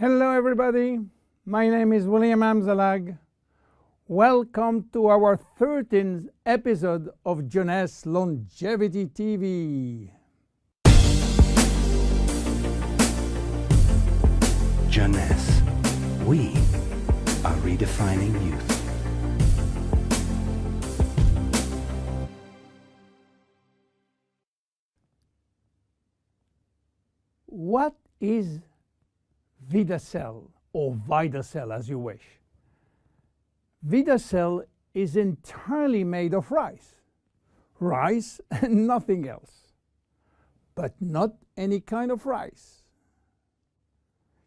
Hello everybody, my name is William Amzalag. Welcome to our 13th episode of Jeunesse Longevity TV. Jeunesse, we are redefining youth. What is Vidacell, or Vidacell as you wish? Vidacell is entirely made of rice. Rice and nothing else. But not any kind of rice.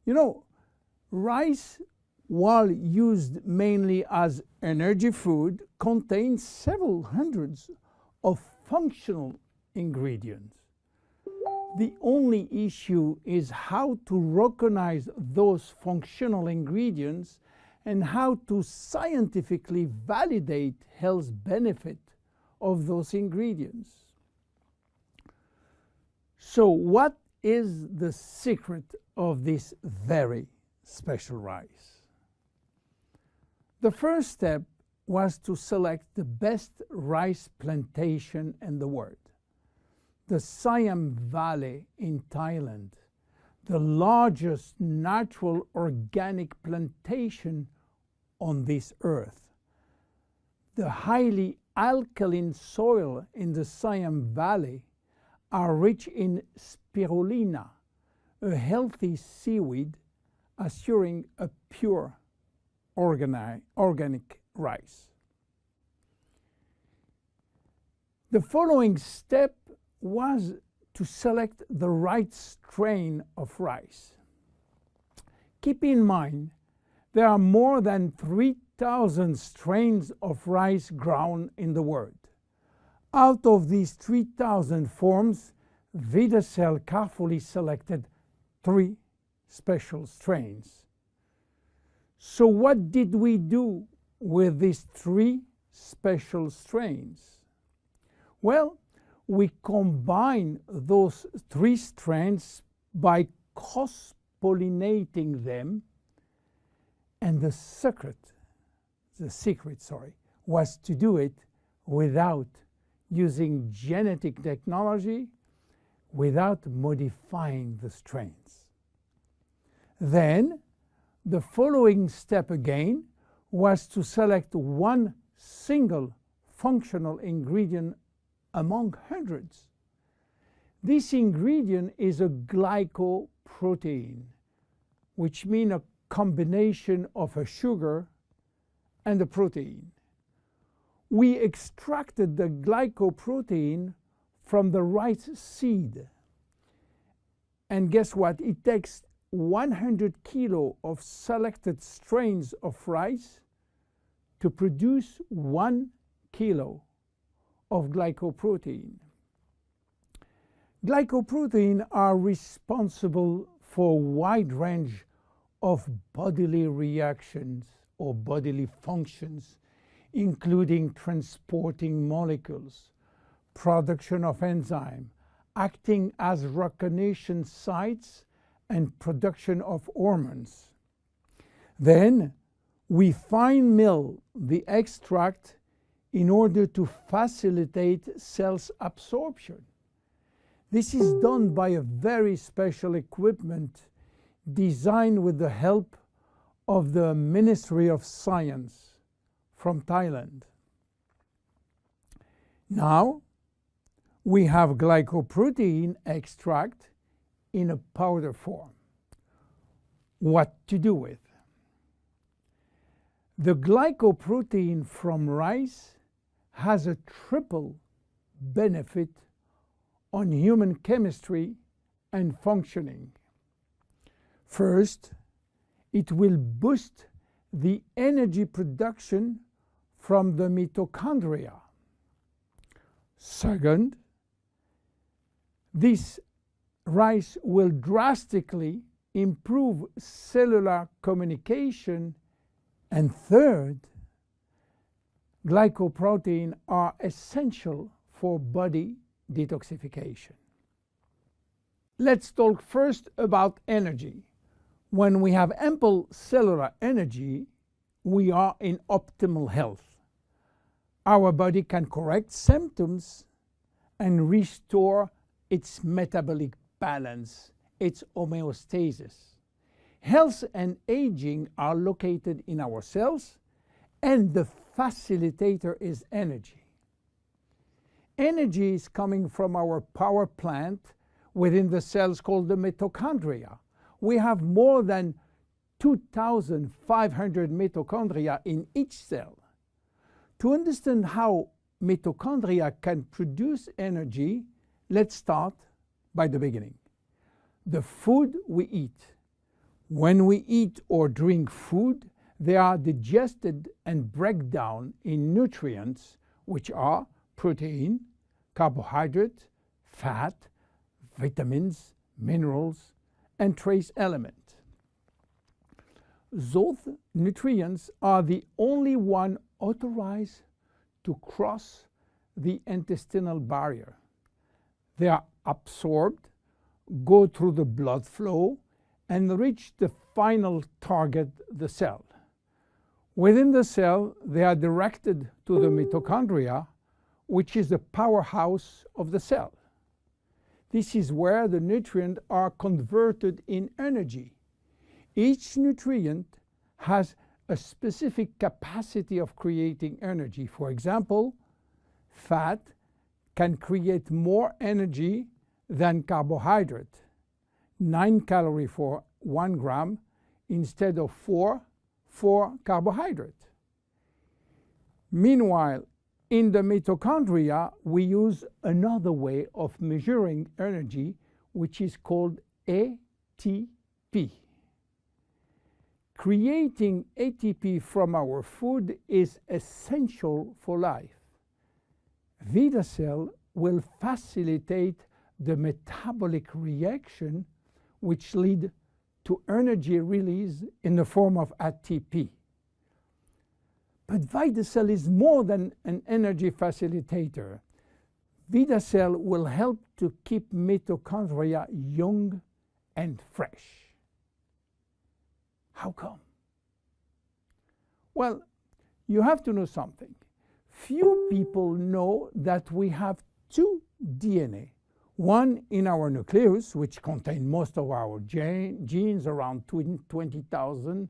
You know, rice, while used mainly as energy food, contains several hundreds of functional ingredients. The only issue is how to recognize those functional ingredients and how to scientifically validate health benefit of those ingredients. So what is the secret of this very special rice? The first step was to select the best rice plantation in the world. The Siam Valley in Thailand, the largest natural organic plantation on this earth. The highly alkaline soil in the Siam Valley are rich in spirulina, a healthy seaweed assuring a pure organic rice. The following step was to select the right strain of rice. Keep in mind, there are more than 3,000 strains of rice grown in the world. Out of these 3,000 forms, Vidacell carefully selected 3 special strains. So what did we do with these 3 special strains? Well, we combine those 3 strains by cross-pollinating them, and the secret was to do it without using genetic technology, without modifying the strains. Then, the following step again was to select one single functional ingredient among hundreds. This ingredient is a glycoprotein, which means a combination of a sugar and a protein. We extracted the glycoprotein from the rice seed. And guess what? It takes 100 kilo of selected strains of rice to produce 1 kilo of glycoprotein. Glycoprotein are responsible for a wide range of bodily reactions or bodily functions, including transporting molecules, production of enzyme, acting as recognition sites, and production of hormones. Then we fine mill the extract in order to facilitate cells absorption. This is done by a very special equipment designed with the help of the Ministry of Science from Thailand. Now we have glycoprotein extract in a powder form. What to do with? The glycoprotein from rice has a triple benefit on human chemistry and functioning. First, it will boost the energy production from the mitochondria. Second, this rice will drastically improve cellular communication. And third, glycoprotein are essential for body detoxification. Let's talk first about energy. When we have ample cellular energy, we are in optimal health. Our body can correct symptoms and restore its metabolic balance, its homeostasis. Health and aging are located in our cells, and the facilitator is energy. Energy is coming from our power plant within the cells called the mitochondria. We have more than 2,500 mitochondria in each cell. To understand how mitochondria can produce energy, let's start by the beginning. The food we eat. When we eat or drink food, they are digested and break down in nutrients, which are protein, carbohydrate, fat, vitamins, minerals, and trace elements. Those nutrients are the only one authorized to cross the intestinal barrier. They are absorbed, go through the blood flow, and reach the final target, the cell. Within the cell, they are directed to the mitochondria, which is the powerhouse of the cell. This is where the nutrients are converted in energy. Each nutrient has a specific capacity of creating energy. For example, fat can create more energy than carbohydrate, 9 calories for 1 gram instead of 4 for carbohydrate. Meanwhile, in the mitochondria, we use another way of measuring energy, which is called ATP. Creating ATP from our food is essential for life. Vidacell will facilitate the metabolic reaction which lead to energy release in the form of ATP. But Vidacell is more than an energy facilitator. Vidacell will help to keep mitochondria young and fresh. How come? Well, you have to know something. Few people know that we have two DNA. One in our nucleus, which contains most of our genes, around 20,000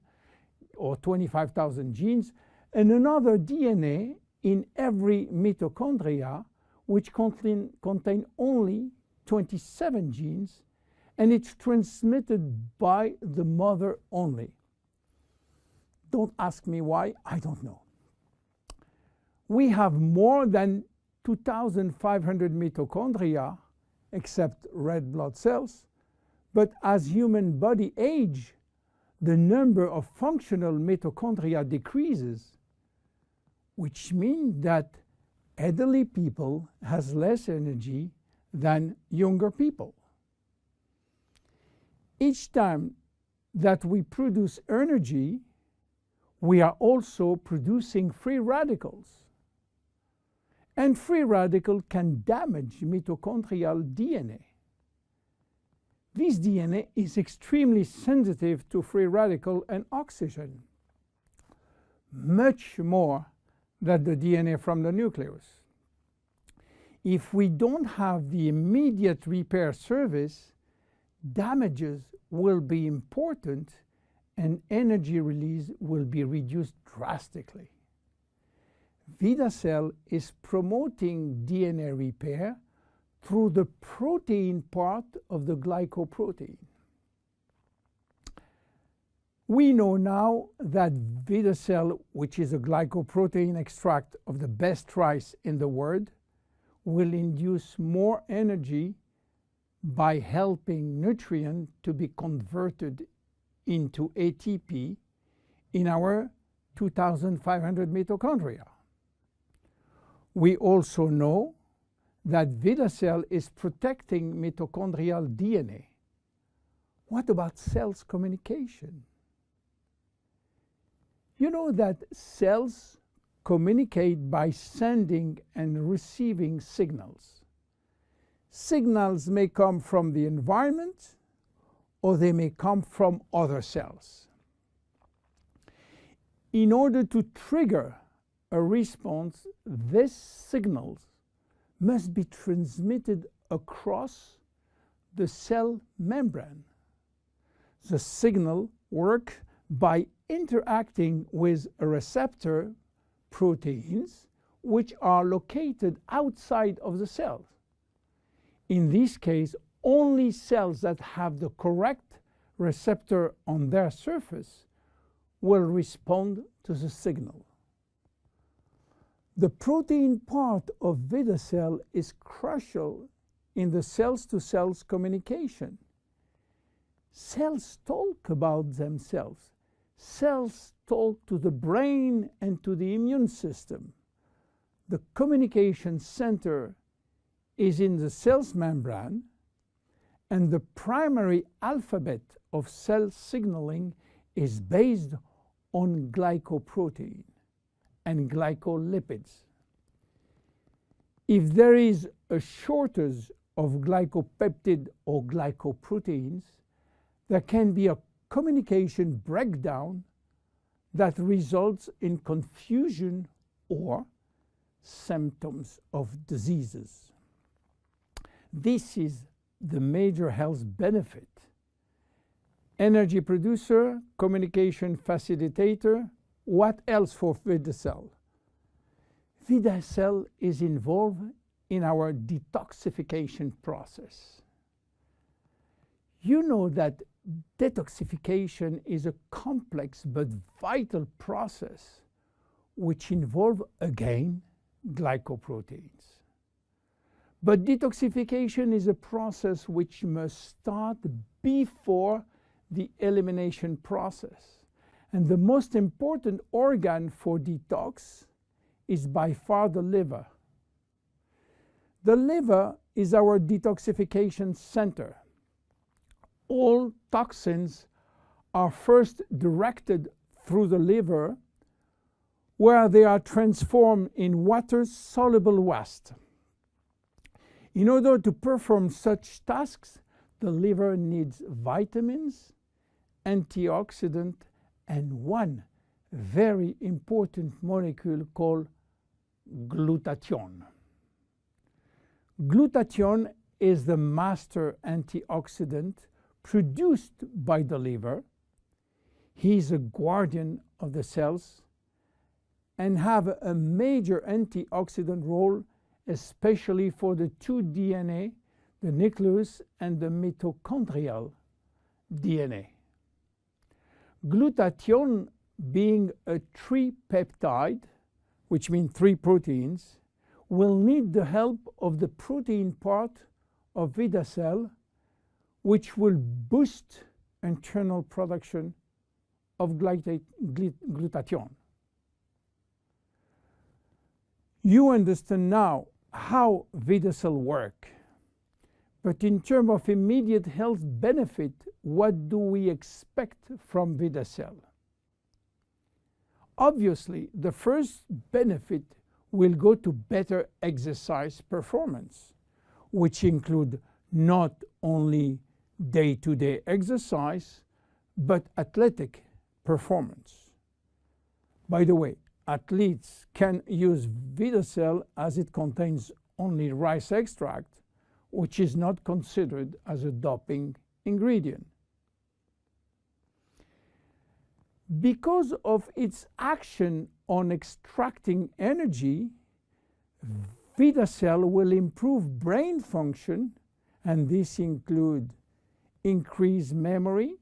or 25,000 genes, and another DNA in every mitochondria, which contain only 27 genes, and it's transmitted by the mother only. Don't ask me why, I don't know. We have more than 2,500 mitochondria, except red blood cells, but as human body age, the number of functional mitochondria decreases, which means that elderly people has less energy than younger people. Each time that we produce energy, we are also producing free radicals. And free radical can damage mitochondrial DNA. This DNA is extremely sensitive to free radical and oxygen, much more than the DNA from the nucleus. If we don't have the immediate repair service, damages will be important and energy release will be reduced drastically. Vidacell is promoting DNA repair through the protein part of the glycoprotein. We know now that Vidacell, which is a glycoprotein extract of the best rice in the world, will induce more energy by helping nutrients to be converted into ATP in our 2,500 mitochondria. We also know that Vidacell is protecting mitochondrial DNA. What about cells communication? You know that cells communicate by sending and receiving signals. Signals may come from the environment or they may come from other cells. In order to trigger a response, these signals must be transmitted across the cell membrane. The signal works by interacting with a receptor proteins which are located outside of the cell. In this case, only cells that have the correct receptor on their surface will respond to the signal. The protein part of Vidacell is crucial in the cells-to-cells communication. Cells talk about themselves. Cells talk to the brain and to the immune system. The communication center is in the cell's membrane, and the primary alphabet of cell signaling is based on glycoprotein and glycolipids. If there is a shortage of glycopeptide or glycoproteins, there can be a communication breakdown that results in confusion or symptoms of diseases. This is the major health benefit. Energy producer, communication facilitator. What else for Vidacell? Vidacell is involved in our detoxification process. You know that detoxification is a complex but vital process which involves, again, glycoproteins. But detoxification is a process which must start before the elimination process. And the most important organ for detox is by far the liver. The liver is our detoxification center. All toxins are first directed through the liver, where they are transformed in water-soluble waste. In order to perform such tasks, the liver needs vitamins, antioxidants, and one very important molecule called glutathione. Glutathione is the master antioxidant produced by the liver. He is a guardian of the cells and have a major antioxidant role, especially for the two DNA, the nucleus and the mitochondrial DNA. Glutathione, being a tripeptide, which means 3 proteins, will need the help of the protein part of Vidacell, which will boost internal production of glutathione. You understand now how Vidacell works. But in terms of immediate health benefit, what do we expect from Vidacell? Obviously, the first benefit will go to better exercise performance, which include not only day-to-day exercise, but athletic performance. By the way, athletes can use Vidacell as it contains only rice extract, which is not considered as a doping ingredient. Because of its action on extracting energy, Vidacell will improve brain function, and this includes increased memory,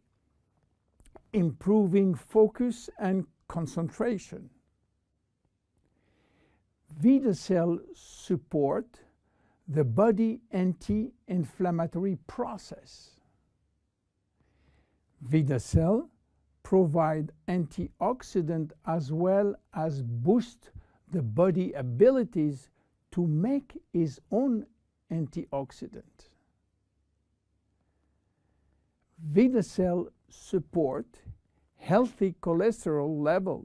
improving focus and concentration. Vidacell support the body anti-inflammatory process. Vidacell provide antioxidant as well as boost the body abilities to make its own antioxidant. Vidacell support healthy cholesterol level.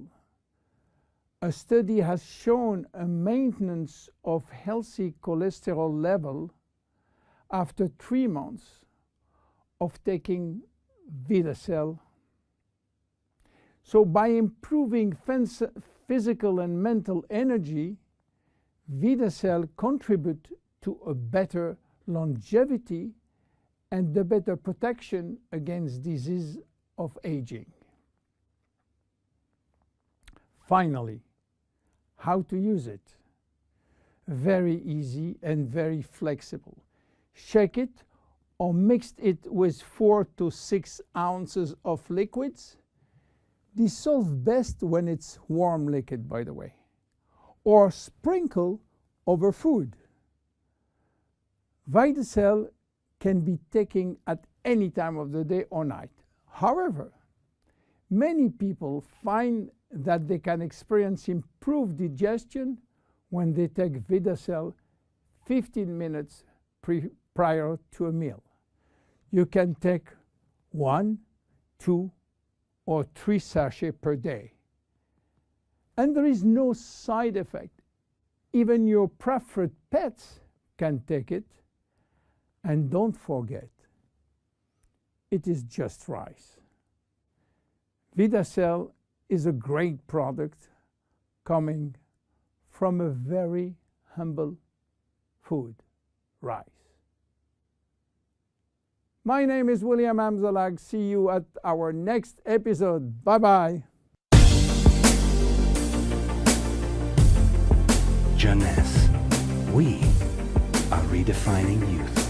A study has shown a maintenance of healthy cholesterol level after 3 months of taking Vidacell. So by improving physical and mental energy, Vidacell contribute to a better longevity and the better protection against disease of aging. Finally, how to use it? Very easy and very flexible. Shake it or mix it with 4 to 6 ounces of liquids. Dissolve best when it's warm liquid, by the way. Or sprinkle over food. Vidacell can be taken at any time of the day or night. However, many people find that they can experience improved digestion when they take Vidacell 15 minutes prior to a meal. You can take 1, 2, or 3 sachets per day. And there is no side effect. Even your preferred pets can take it. And don't forget, it is just rice. Vidacell is a great product coming from a very humble food, rice. My name is William Amzalag. See you at our next episode. Bye-bye. Jeunesse. We are redefining youth.